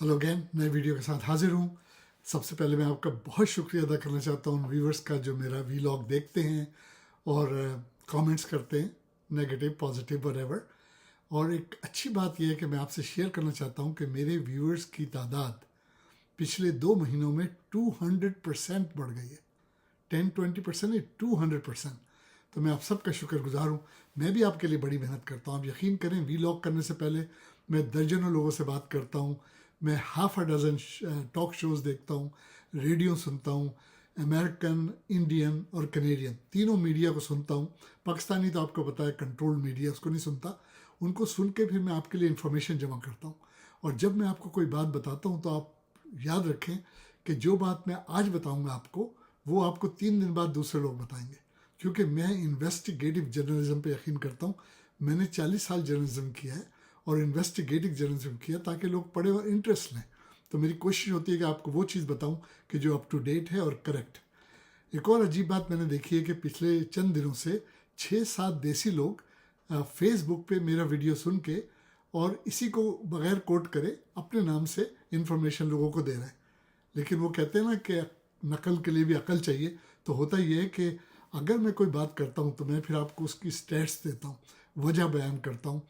Hello again, नए video के साथ हाजिर हूँ। सबसे पहले मैं आपका बहुत शुक्रिया अदा करना चाहता हूँ व्यूवर्स का, जो मेरा वीलॉग देखते हैं और कमेंट्स करते हैं, नेगेटिव पॉजिटिव वरेवर। और एक अच्छी बात यह है कि मैं आपसे शेयर करना चाहता हूँ कि मेरे व्यूवर्स की तादाद पिछले 2 महीनों में 200% बढ़ गई है। 10-20% नहीं, 200%। तो मैं आप सबका शुक्रगुजार हूँ। मैं भी आपके लिए बड़ी मेहनत करता हूँ। आप यकीन करें, वीलॉग करने से पहले मैं दर्जनों लोगों से बात करता हूँ। मैं half a dozen talk shows देखता हूँ, रेडियो सुनता हूँ, अमेरिकन, इंडियन और कनेडियन तीनों मीडिया को सुनता हूँ। पाकिस्तानी तो आपको पता है कंट्रोल्ड मीडिया, उसको नहीं सुनता। उनको सुन के फिर मैं आपके लिए इन्फॉर्मेशन जमा करता हूँ। और जब मैं आपको कोई बात बताता हूँ तो आप याद रखें कि जो बात मैं आज बताऊँगा आपको, वो आपको 3 दिन बाद दूसरे लोग बताएंगे। क्योंकि मैं इन्वेस्टिगेटिव जर्नलिज्म पे यकीन करता हूँ। मैंने 40 साल जर्नलिज्म किया है और इन्वेस्टिगेटिव जर्नलिज्म किया ताकि लोग पढ़े और इंटरेस्ट लें। तो मेरी कोशिश होती है कि आपको वो चीज़ बताऊं कि जो अप टू डेट है और करेक्ट है। एक और अजीब बात मैंने देखी है कि पिछले चंद दिनों से 6-7 देसी लोग फेसबुक पे मेरा वीडियो सुन के और इसी को बगैर कोट करे अपने नाम से इन्फॉर्मेशन लोगों को दे रहे हैं। लेकिन वो कहते हैं ना कि नकल के लिए भी अकल चाहिए। तो होता ये है कि अगर मैं कोई बात करता हूँ तो मैं फिर आपको उसकी स्टैट्स देता हूँ, वजह बयान करता हूँ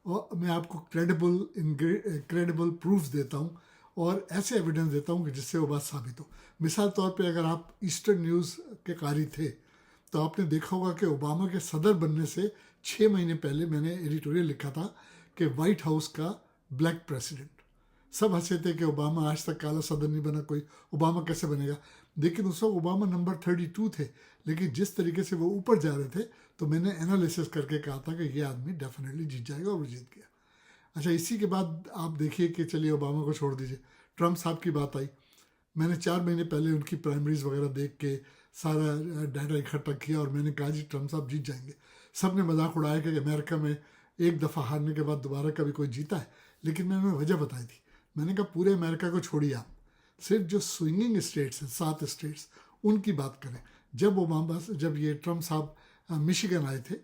और मैं आपको क्रेडिबल प्रूफ्स देता हूँ और ऐसे एविडेंस देता हूँ कि जिससे वो बात साबित हो। मिसाल तौर पे अगर आप ईस्टर्न न्यूज़ के कारी थे तो आपने देखा होगा कि ओबामा के सदर बनने से 6 महीने पहले मैंने एडिटोरियल लिखा था कि वाइट हाउस का ब्लैक प्रेसिडेंट। सब हंसे थे कि ओबामा आज तक काला सदर नहीं बना कोई, ओबामा कैसे बनेगा। लेकिन उस वक्त ओबामा नंबर 32 थे। लेकिन जिस तरीके से वो ऊपर जा रहे थे तो मैंने एनालिसिस करके कहा था कि ये आदमी डेफिनेटली जीत जाएगा और वो जीत गया। अच्छा, इसी के बाद आप देखिए कि चलिए ओबामा को छोड़ दीजिए, ट्रम्प साहब की बात आई। मैंने 4 महीने पहले उनकी प्राइमरीज वगैरह देख के सारा डाटा इकट्ठा किया और मैंने कहा जी ट्रम्प साहब जीत जाएंगे। सब ने मजाक उड़ाया कि अमेरिका में एक दफ़ा हारने के बाद दोबारा कभी कोई जीता है। लेकिन मैंने वजह बताई थी। मैंने कहा पूरे अमेरिका को छोड़िए आप, सिर्फ जो स्विंगिंग स्टेट्स हैं 7 स्टेट्स, उनकी बात करें। जब ये ट्रम्प साहब मिशिगन आए थे,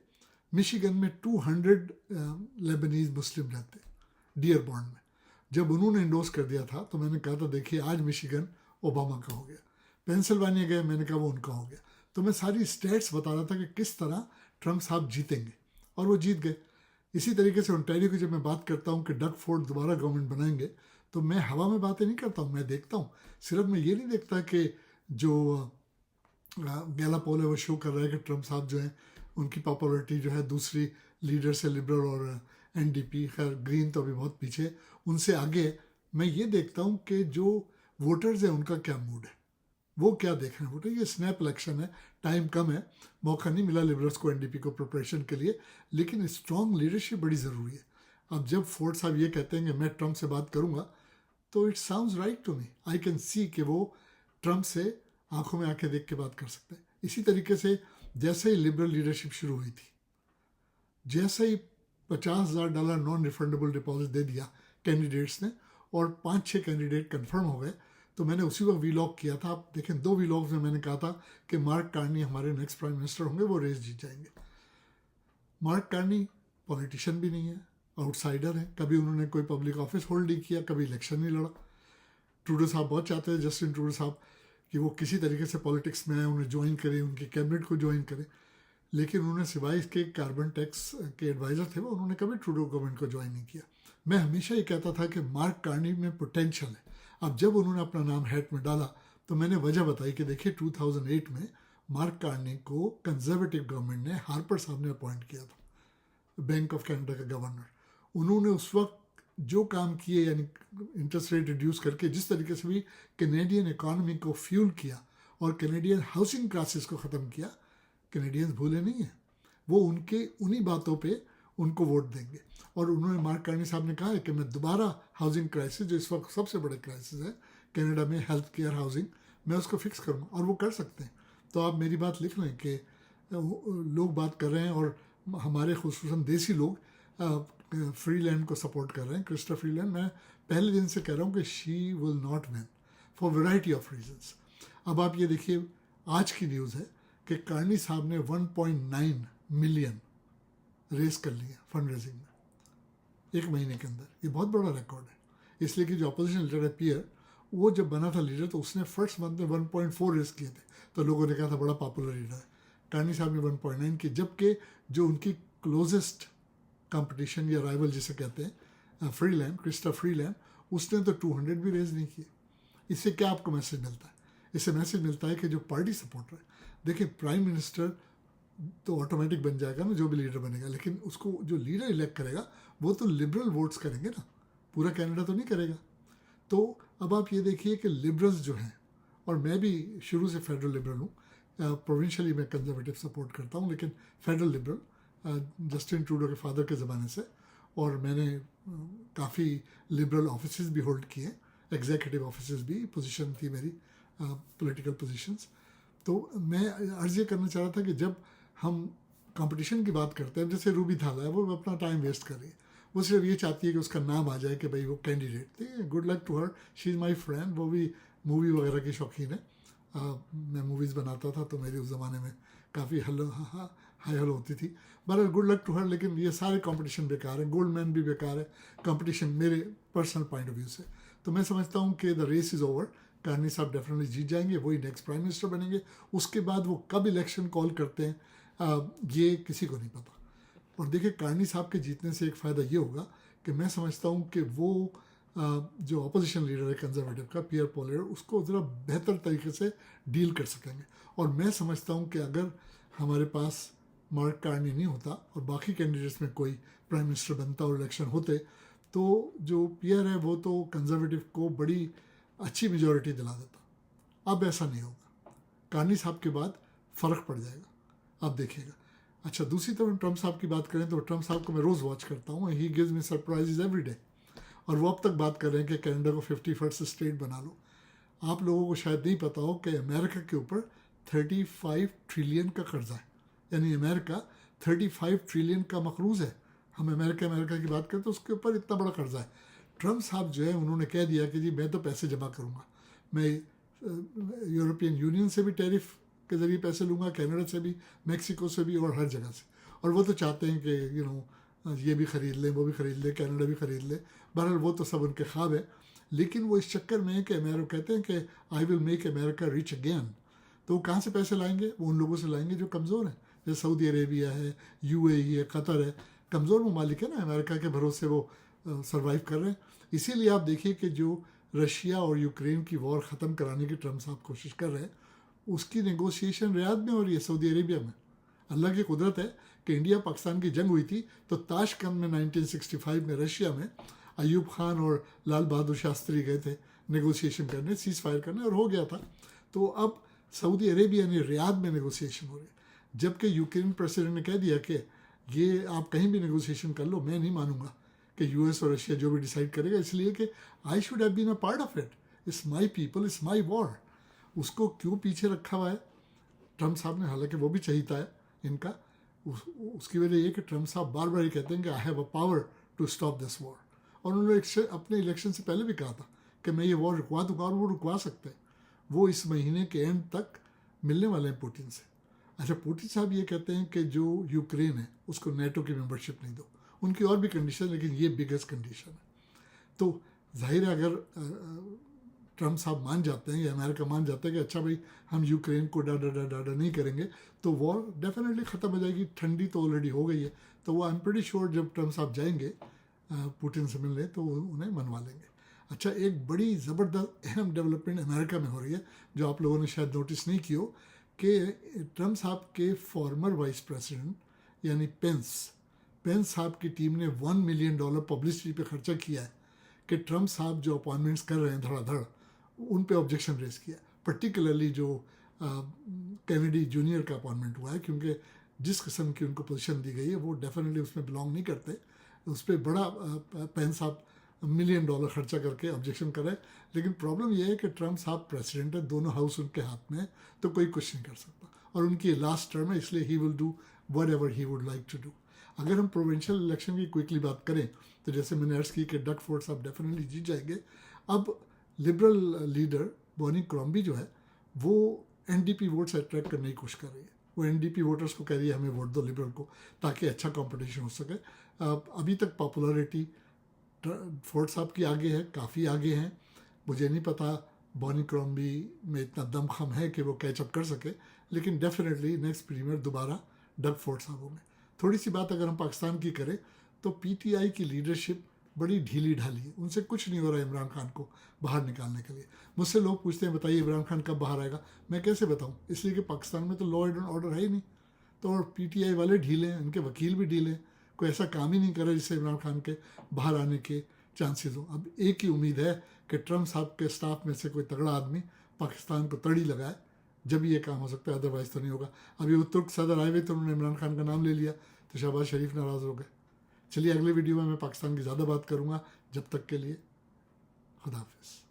मिशिगन में 200 लेबनीज मुस्लिम रहते, डियर बॉन्ड में। जब उन्होंने इंडोर्स कर दिया था तो मैंने कहा था देखिए आज मिशिगन ओबामा का हो गया। पेंसिल्वानिया गए, मैंने कहा वो उनका हो गया। तो मैं सारी स्टेट्स बता रहा था कि किस तरह ट्रम्प साहब जीतेंगे और वो जीत गए। इसी तरीके से ओंटारियो की जब मैं बात करता हूँ कि डग फोर्ड दोबारा गवर्नमेंट बनाएंगे, तो मैं हवा में बातें नहीं करता हूँ, मैं देखता हूँ। सिर्फ मैं ये नहीं देखता कि जो गैला पोल है वो शो कर रहा है कि ट्रम्प साहब जो है उनकी पॉपुलरिटी जो है दूसरी लीडर से, लिबरल और एनडीपी, खैर ग्रीन तो अभी बहुत पीछे, उनसे आगे। मैं ये देखता हूँ कि जो वोटर्स हैं उनका क्या मूड है, वो क्या देख रहे हैं वोटर। ये स्नैप इलेक्शन है, टाइम कम है, मौका नहीं मिला लिबरल्स को, एनडीपी को प्रिपरेशन के लिए। लेकिन स्ट्रॉन्ग लीडरशिप बड़ी ज़रूरी है। अब जब फोर्ड साहब ये कहते हैं कि मैं ट्रम्प से बात करूँगा, तो it sounds right to me. I can see कि वो ट्रम्प से आंखों में आंखें देख के बात कर सकते हैं। इसी तरीके से जैसे ही लिबरल लीडरशिप शुरू हुई थी, जैसे ही $50,000 नॉन रिफंडेबल डिपॉजिट दे दिया कैंडिडेट्स ने और 5-6 कैंडिडेट कंफर्म हो गए, तो मैंने उसी वक्त वीलॉग किया था। आप देखें, 2 वीलॉग्स में मैंने कहा था कि मार्क कार्नी हमारे नेक्स्ट प्राइम मिनिस्टर होंगे, वो रेस जीत जाएंगे। मार्क कार्नी पॉलिटिशियन भी नहीं है, आउटसाइडर है। कभी उन्होंने कोई पब्लिक ऑफिस होल्ड नहीं किया, कभी इलेक्शन नहीं लड़ा। ट्रूडो साहब बहुत चाहते हैं, जस्टिन ट्रूडो साहब, कि वो किसी तरीके से पॉलिटिक्स में आए, उन्हें ज्वाइन करें, उनके कैबिनेट को ज्वाइन करें। लेकिन उन्होंने सिवाय इसके कार्बन टैक्स के एडवाइज़र थे वो, उन्होंने कभी ट्रूडो गवर्नमेंट को ज्वाइन नहीं किया। मैं हमेशा ये कहता था कि मार्क कार्नी में पोटेंशियल है। अब जब उन्होंने अपना नाम हैट में डाला तो मैंने वजह बताई कि देखिए 2008 में मार्क कार्नी को कंजर्वेटिव गवर्नमेंट ने हार्पर साहब ने अपॉइंट किया था, बैंक ऑफ कनाडा का गवर्नर। उन्होंने उस वक्त जो काम किए, यानी इंटरेस्ट रेट रिड्यूस करके जिस तरीके से भी कैनेडियन इकॉनमी को फ्यूल किया और कैनेडियन हाउसिंग क्राइसिस को ख़त्म किया, कैनेडियंस भूले नहीं हैं। वो उनके उन्हीं बातों पे उनको वोट देंगे। और उन्होंने, मार्क कार्नी साहब ने कहा है कि मैं दोबारा हाउसिंग क्राइसिस, जो इस वक्त सबसे बड़े क्राइसिस है कनाडा में, हेल्थ केयर हाउसिंग, मैं उसको फिक्स करूँगा। और वो कर सकते हैं। तो आप मेरी बात लिख लें कि लोग बात कर रहे हैं और हमारे खुसूसन देसी लोग फ्रीलैंड को सपोर्ट कर रहे हैं, क्रिस्टा फ्रीलैंड। मैं पहले दिन से कह रहा हूँ कि she will not win for variety of reasons. अब आप ये देखिए, आज की न्यूज़ है कि कार्नी साहब ने 1.9 मिलियन रेस कर लिया फंड रेजिंग में 1 महीने के अंदर। ये बहुत बड़ा रिकॉर्ड है। इसलिए कि जो अपोजिशन लीडर है पियर, वो जब बना था लीडर तो उसने फर्स्ट मंथ में 1.4 रेस किए थे, तो लोगों ने कहा था बड़ा पॉपुलर लीडर है। कार्नी साहब ने 1.9 किए, जबकि जो उनकी क्लोजेस्ट कंपटीशन या राइवल जिसे कहते हैं फ्रीलैंड, क्रिस्टा फ्रीलैंड, उसने तो 200 भी रेज नहीं किए। इससे क्या आपको मैसेज मिलता है? इससे मैसेज मिलता है कि जो पार्टी सपोर्टर है, देखिए प्राइम मिनिस्टर तो ऑटोमेटिक बन जाएगा ना जो भी लीडर बनेगा, लेकिन उसको जो लीडर इलेक्ट करेगा वो तो लिबरल वोट्स करेंगे ना, पूरा कैनेडा तो नहीं करेगा। तो अब आप ये देखिए कि लिबरल्स जो हैं, और मैं भी शुरू से फेडरल लिबरल हूँ, प्रोविंशियली मैं कंजर्वेटिव सपोर्ट करता हूँ, लेकिन फेडरल लिबरल जस्टिन ट्रूडो के फादर के ज़माने से, और मैंने काफ़ी लिबरल ऑफिस भी होल्ड किए, एग्जीक्यूटिव ऑफिस भी पोजीशन थी मेरी, पॉलिटिकल पोजीशंस। तो मैं अर्ज़ ये करना चाह रहा था कि जब हम कंपटीशन की बात करते हैं, जैसे रूबी थाला है, वो अपना टाइम वेस्ट कर रही है, वो सिर्फ ये चाहती है कि उसका नाम आ जाए कि भाई वो कैंडिडेट थी। Good luck to her, she is my friend, वो भी मूवी वगैरह की शौकीन है। मैं मूवीज़ बनाता था तो मेरी उस ज़माने में काफ़ी हाई हल होती थी। बहरहाल गुड लक टू हर, लेकिन ये सारे कंपटीशन बेकार है, गोल्ड मैन भी बेकार है कंपटीशन मेरे पर्सनल पॉइंट ऑफ व्यू से। तो मैं समझता हूँ कि the race is over, Carney साहब डेफिनेटली जीत जाएंगे, वही नेक्स्ट प्राइम मिनिस्टर बनेंगे। उसके बाद वो कब इलेक्शन कॉल करते हैं ये किसी को नहीं पता। और देखिए कार्नी साहब के जीतने से एक फ़ायदा ये होगा कि मैं समझता हूँ कि वो जो अपोजिशन लीडर है कंजर्वेटिव का, पियर पोलियर, उसको ज़रा बेहतर तरीके से डील कर सकेंगे। और मैं समझता हूँ कि अगर हमारे पास मार्क कार्नी नहीं होता और बाकी कैंडिडेट्स में कोई प्राइम मिनिस्टर बनता और इलेक्शन होते, तो जो पियर है वो तो कंजर्वेटिव को बड़ी अच्छी मेजॉरिटी दिला देता। अब ऐसा नहीं होगा, कार्नी साहब के बाद फ़र्क पड़ जाएगा, आप देखिएगा। अच्छा, दूसरी तरफ ट्रम्प साहब की बात करें तो ट्रम्प साहब को मैं रोज़ वॉच करता हूँ, he gives me surprises every day. और वो अब तक बात कर रहे हैं कि कनाडा को 51st स्टेट बना लो। आप लोगों को शायद नहीं पता हो कि अमेरिका के ऊपर 35 ट्रिलियन का कर्जा है, यानी अमेरिका 35 ट्रिलियन का मकरूज़ है। हम अमेरिका की बात करें तो उसके ऊपर इतना बड़ा कर्जा है। ट्रम्प साहब जो है उन्होंने कह दिया कि जी मैं तो पैसे जमा करूँगा, मैं यूरोपियन यूनियन से भी टैरिफ के ज़रिए पैसे लूँगा, कनाडा से भी, मेक्सिको से भी, और हर जगह से। और वो तो चाहते हैं कि ये भी ख़रीद लें, वो भी ख़रीद लें, कनाडा भी ख़रीद लें। बहरहाल वो तो सब उनके ख्वाब है, लेकिन वो इस चक्कर में है कि अमेरिका कहते हैं कि I will make America rich again. तो वो कहाँ से पैसे लाएंगे? वो उन लोगों से लाएंगे जो कमज़ोर हैं, जैसे सऊदी अरेबिया है, UAE है, कतर है, कमज़ोर ममालिक है ना, अमेरिका के भरोसे वो सर्वाइव कर रहे हैं। इसीलिए आप देखिए कि जो रशिया और यूक्रेन की वॉर ख़त्म कराने की ट्रम्प साहब कोशिश कर रहे हैं, उसकी नेगोशिएशन रियाद में हो रही है, सऊदी अरेबिया में। अल्लाह की कुदरत है कि इंडिया पाकिस्तान की जंग हुई थी तो ताशकंद में 1965 में रशिया में अयूब खान और लाल बहादुर शास्त्री गए थे नेगोशिएशन करने, सीज़ फायर करने, और हो गया था। तो अब सऊदी अरेबिया ने रियाद में नेगोशिएशन हो रही है, जबकि यूक्रेन प्रेसिडेंट ने कह दिया कि ये आप कहीं भी नेगोशिएशन कर लो, मैं नहीं मानूंगा कि US और रशिया जो भी डिसाइड करेगा, इसलिए कि I should have been a part of it, it's my people, it's my war. उसको क्यों पीछे रखा हुआ है ट्रम्प साहब ने? हालांकि वो भी चाहता है इनका। उसकी वजह ये कि ट्रम्प साहब बार बार ये कहते हैं कि I have a power to stop this war, और उन्होंने अपने इलेक्शन से पहले भी कहा था कि मैं ये वॉर रुकवा दूंगा, और वो रुकवा सकते हैं। वो इस महीने के एंड तक मिलने वाले हैं पुतिन से। अच्छा, पुतिन साहब ये कहते हैं कि जो यूक्रेन है उसको नेटो की मेंबरशिप नहीं दो, उनकी और भी कंडीशन, लेकिन ये बिगेस्ट कंडीशन है। तो जाहिर है अगर ट्रम्प साहब मान जाते हैं या अमेरिका मान जाता है कि अच्छा भाई हम यूक्रेन को डाडा नहीं करेंगे, तो वॉर डेफिनेटली ख़त्म हो जाएगी। ठंडी तो ऑलरेडी हो गई है, तो वो आई एम प्रीटी श्योर जब ट्रम्प साहब जाएंगे पुतिन से मिलने तो उन्हें मनवा लेंगे। अच्छा, एक बड़ी ज़बरदस्त अहम डेवलपमेंट अमेरिका में हो रही है जो आप लोगों ने शायद नोटिस नहीं की हो, कि ट्रम्प साहब के फॉर्मर वाइस प्रेसिडेंट यानी पेंस साहब की टीम ने $1 मिलियन पब्लिसिटी पे खर्चा किया है कि ट्रम्प साहब जो अपॉइंटमेंट्स कर रहे हैं धड़ाधड़, उन पे ऑब्जेक्शन रेज किया। पर्टिकुलरली जो कैनेडी जूनियर का अपॉइंटमेंट हुआ है, क्योंकि जिस किस्म की उनको पोजीशन दी गई है वो डेफिनेटली उसमें बिलोंग नहीं करते। उस पर बड़ा पेंस साहब $1 मिलियन खर्चा करके ऑब्जेक्शन कर रहे हैं। लेकिन प्रॉब्लम यह है कि ट्रम्प साहब प्रेसिडेंट है, दोनों हाउस उनके हाथ में है, तो कोई कुछ नहीं कर सकता, और उनकी लास्ट टर्म है, इसलिए he will do whatever he would like to do. अगर हम प्रोविंशियल इलेक्शन की क्विकली बात करें तो जैसे मैंने अर्ज की कि डक फोर्ड साहब डेफिनेटली जीत जाएंगे। अब लिबरल लीडर बॉनी क्रॉम्बी जो है वो NDP वोट्स अट्रैक्ट करने की कोशिश कर रही है। वो NDP वोटर्स को कह रही है हमें वोट दो लिबरल को, ताकि अच्छा कंपटीशन हो सके। अभी तक पॉपुलैरिटी फोर्ड साहब की आगे है, काफ़ी आगे हैं। मुझे नहीं पता बॉनी क्रॉम्बी में इतना दमखम है कि वो कैचअप कर सके, लेकिन डेफिनेटली नेक्स्ट प्रीमियर दोबारा डग फोर्ड साहब होंगे। थोड़ी सी बात अगर हम पाकिस्तान की करें तो पीटीआई की लीडरशिप बड़ी ढीली ढाली है, उनसे कुछ नहीं हो रहा है इमरान खान को बाहर निकालने के लिए। मुझसे लोग पूछते हैं बताइए इमरान खान कब बाहर आएगा, मैं कैसे बताऊं, इसलिए कि पाकिस्तान में तो लॉ एंड ऑर्डर है ही नहीं। तो और पीटीआई वाले ढीले हैं, उनके वकील भी ढीले हैं, कोई ऐसा काम ही नहीं कर रहा जिससे इमरान खान के बाहर आने के चांसेस हो। अब एक ही उम्मीद है कि ट्रम्प साहब के स्टाफ में से कोई तगड़ा आदमी पाकिस्तान को तड़ी लगाए, जब ये काम हो सकता है, अदरवाइज तो नहीं होगा। अभी उत्तुर्क सदर आए हुए तो उन्होंने इमरान खान का नाम ले लिया तो शहबाज शरीफ नाराज़ हो गए। चलिए अगले वीडियो में मैं पाकिस्तान की ज़्यादा बात करूँगा। जब तक के लिए खुदा हाफिज़।